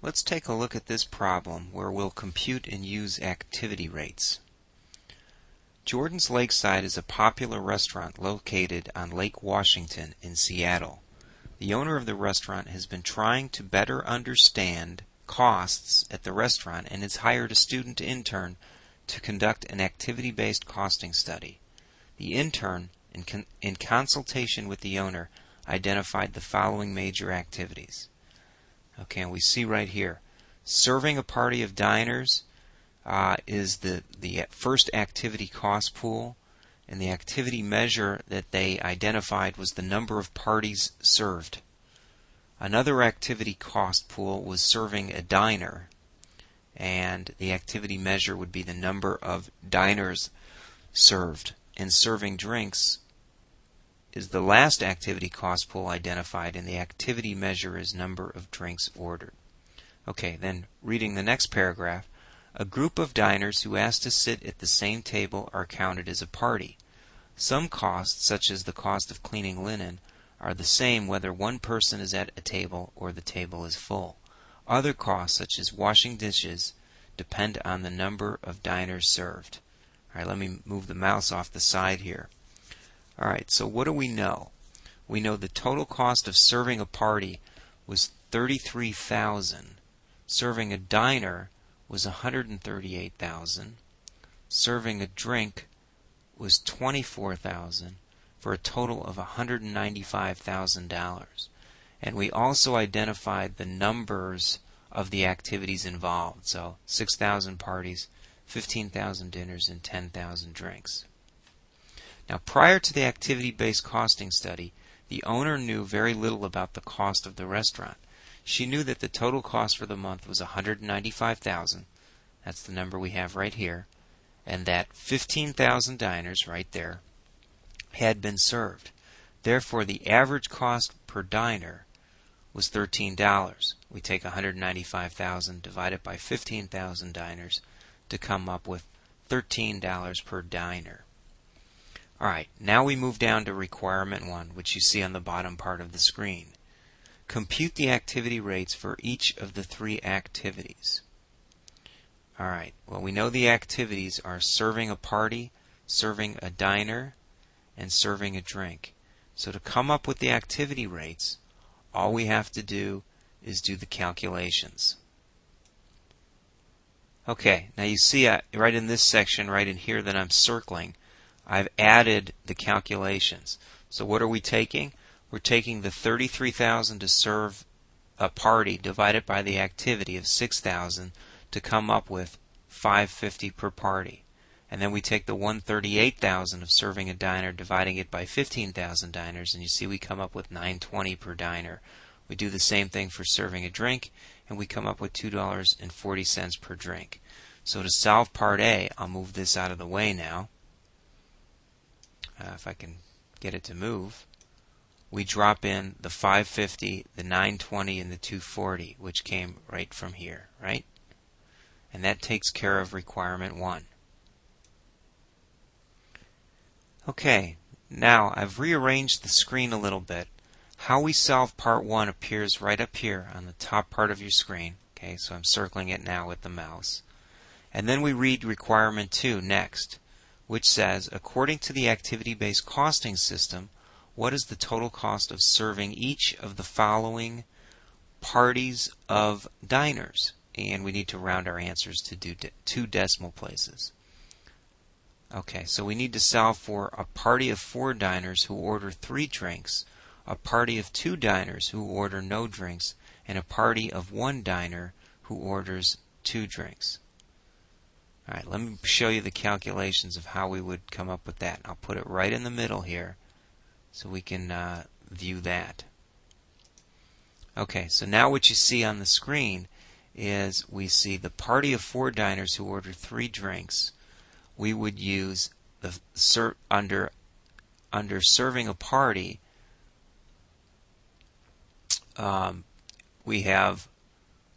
Let's take a look at this problem where we'll compute and use activity rates. Jordan's Lakeside is a popular restaurant located on Lake Washington in Seattle. The owner of the restaurant has been trying to better understand costs at the restaurant and has hired a student intern to conduct an activity-based costing study. The intern, in consultation with the owner, identified the following major activities. Okay, and we see right here, serving a party of diners is the first activity cost pool, and the activity measure that they identified was the number of parties served. Another activity cost pool was serving a diner, and the activity measure would be the number of diners served. And serving drinks is the last activity cost pool identified, and the activity measure is number of drinks ordered. Okay, then reading the next paragraph, a group of diners who ask to sit at the same table are counted as a party. Some costs, such as the cost of cleaning linen, are the same whether one person is at a table or the table is full. Other costs, such as washing dishes, depend on the number of diners served. All right, let me move the mouse off the side here. All right, so what do we know? We know the total cost of serving a party was $33,000. Serving a diner was $138,000. Serving a drink was $24,000 for a total of $195,000. And we also identified the numbers of the activities involved. So 6,000 parties, 15,000 dinners, and 10,000 drinks. Now, prior to the activity-based costing study, the owner knew very little about the cost of the restaurant. She knew that the total cost for the month was $195,000. That's the number we have right here. And that 15,000 diners, right there, had been served. Therefore, the average cost per diner was $13. We take $195,000, divide it by 15,000 diners to come up with $13 per diner. All right, now we move down to requirement 1, which you see on the bottom part of the screen. Compute the activity rates for each of the 3 activities. All right, well, we know the activities are serving a party, serving a diner, and serving a drink. So to come up with the activity rates, all we have to do is do the calculations. Okay, now you see right in this section, right in here that I'm circling, I've added the calculations. So what are we taking? We're taking the $33,000 to serve a party divided by the activity of 6,000 to come up with $550 per party. And then we take the $138,000 of serving a diner, dividing it by 15,000 diners, and you see we come up with $920 per diner. We do the same thing for serving a drink, and we come up with $2.40 per drink. So to solve part A, I'll move this out of the way now. If I can get it to move. We drop in the 550, the 920, and the 240, which came right from here, right? And that takes care of requirement 1. Okay, now I've rearranged the screen a little bit. How we solve part 1 appears right up here on the top part of your screen. Okay, so I'm circling it now with the mouse. And then we read requirement 2 next, which says, according to the activity-based costing system, what is the total cost of serving each of the following parties of diners? And we need to round our answers to do 2 decimal places. Okay, so we need to solve for a party of 4 diners who order 3 drinks, a party of 2 diners who order no drinks, and a party of 1 diner who orders 2 drinks. All right, let me show you the calculations of how we would come up with that. I'll put it right in the middle here so we can view that. Okay, so now what you see on the screen is we see the party of 4 diners who order 3 drinks. We would use the under serving a party. We have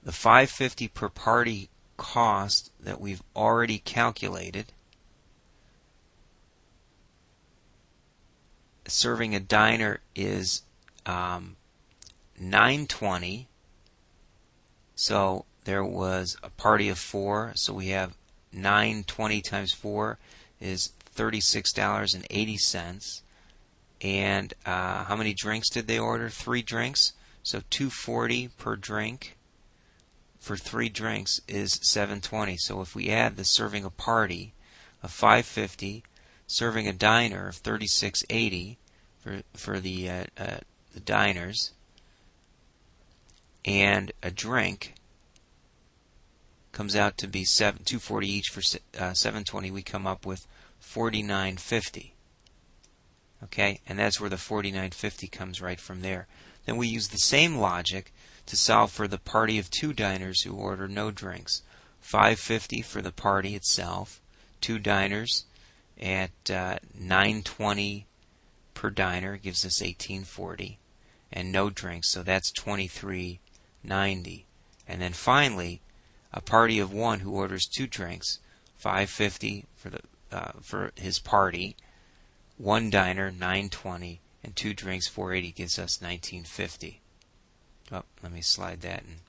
the $550 per party cost that we've already calculated. Serving a diner is $920. So there was a party of 4, so we have 920 times 4 is $36.80. And how many drinks did they order? 3 drinks. So $2.40 per drink for 3 drinks is $7.20. So if we add the serving a party of $5.50, serving a diner of $36.80 for the diners, and a drink comes out to be $2.40 each for $7.20. We come up with $49.50. Okay, and that's where the $49.50 comes right from there. Then we use the same logic to solve for the party of 2 diners who order no drinks. $5.50 for the party itself, 2 diners at $9.20 per diner gives us $18.40, and no drinks, so that's $23.90. And then finally, a party of 1 who orders 2 drinks, $5.50 for his party, 1 diner $9.20, and 2 drinks $4.80 gives us $19.50. Oh, let me slide that in.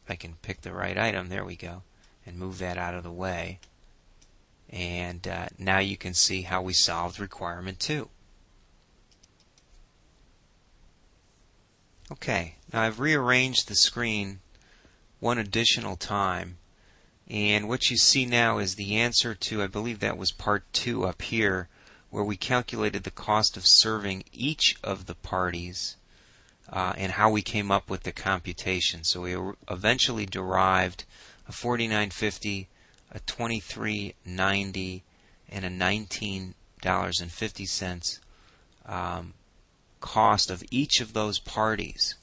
If I can pick the right item, there we go, and move that out of the way. And now you can see how we solved requirement 2. Okay, now I've rearranged the screen one additional time, and what you see now is the answer to, I believe that was part 2 up here, where we calculated the cost of serving each of the parties and how we came up with the computation. So we eventually derived a $49.50, a $23.90, and a $19.50 cost of each of those parties.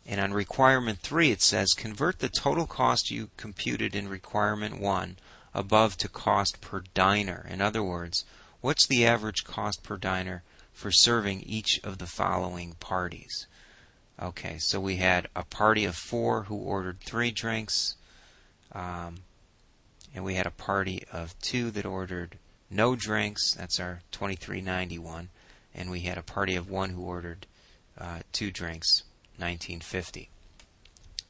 And on requirement 3 it says convert the total cost you computed in requirement 1 above to cost per diner. In other words, what's the average cost per diner for serving each of the following parties? Okay, so we had a party of 4 who ordered 3 drinks, and we had a party of 2 that ordered no drinks. That's our $23.91. And we had a party of 1 who ordered 2 drinks, $19.50.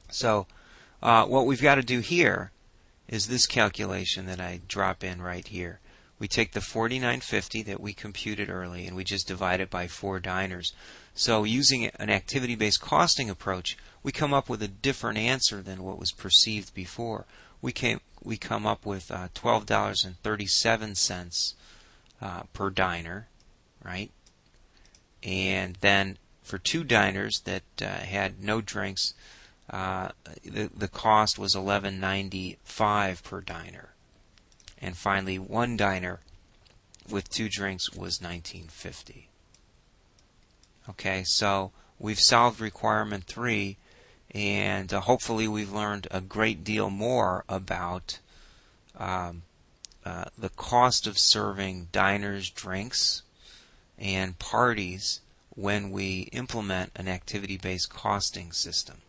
So what we've got to do here is this calculation that I drop in right here. We take the $49.50 that we computed early and we just divide it by 4 diners. So using an activity-based costing approach, we come up with a different answer than what was perceived before. We come up with $12.37 per diner, right? And then for 2 diners that had no drinks, the cost was $11.95 per diner. And finally, 1 diner with 2 drinks was $19.50. Okay, so we've solved requirement 3, and hopefully we've learned a great deal more about the cost of serving diners drinks and parties when we implement an activity-based costing system.